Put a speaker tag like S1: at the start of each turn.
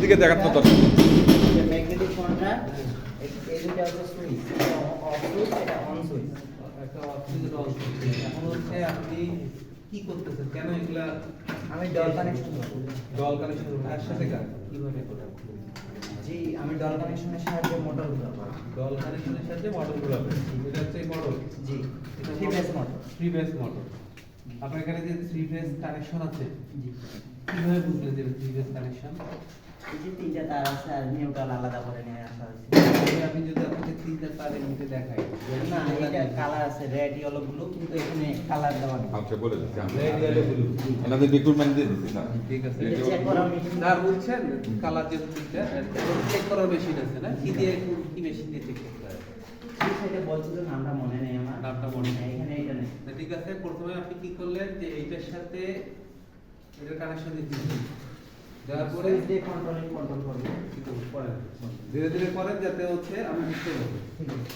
S1: এদিকে দেখার তো দরকার নেই।
S2: ম্যাগনেটিক কন্ট্রাক্ট এই দুটো হচ্ছে সুইচ, অফ সুইচ, এটা অন সুইচ।
S3: একটা অক্সিজেন অন সুইচ। এখন হচ্ছে আপনি কি করতেছেন, কেন এগুলা
S2: আমি ডল কানেকশন করব।
S3: ডল কানেকশন কার সাথে কার কিভাবে করা?
S2: জি, আমি ডল কানেকশনের সাহায্যে মোটর ঘুরাবো।
S3: ডল কানেকশনের সাথে মোটর ঘোরাবেন, এটা হচ্ছে মোটর।
S2: জি, 3 ফেজ মোটর।
S3: 3 phase motor. আপনার এখানে যে 3 ফেজ কানেকশন আছে,
S2: জি,
S3: কিভাবে বুঝলেন যে 3 ফেজ কানেকশন?
S2: এই যে 3টা তার আছে আর নিউট্রাল আলাদা করে নিয়ে আসা হয়েছে।
S3: আমি যদি আপনাকে 3টা তারের মধ্যে দেখাই,
S2: না, এটা কালার আছে রেড, ইয়েলো, ব্লু, কিন্তু এখানে কালার দেওয়া নেই।
S1: আচ্ছা বলে দিচ্ছি আমি।
S3: Red yellow blue.
S1: এনাদের রিক্রুটমেন্ট দিয়ে দিচ্ছি না।
S3: ঠিক আছে।
S2: এটা চেক করা মেশিন।
S3: না বুঝছেন কালার যে তিনটা চেক করার মেশিন আছে না, কি দিয়ে কি মেশিন দিয়ে চেক করতে হয়?
S2: এই সাইডে বলছিল নামটা মনে নেই আমার।
S3: নামটা মনে নেই।
S2: এখানে এটা নেই।
S3: তো ঠিক আছে, প্রথমে আপনি কি করলেন যে এইটার সাথে এটার কানেকশন দিচ্ছেন, দেওয়ার পরে
S2: সুইচ দিয়ে কন্ট্রোল করব।
S3: করেন, ধীরে ধীরে করেন যাতে হচ্ছে আমি বুঝতে পারি।
S2: ঠিক আছে।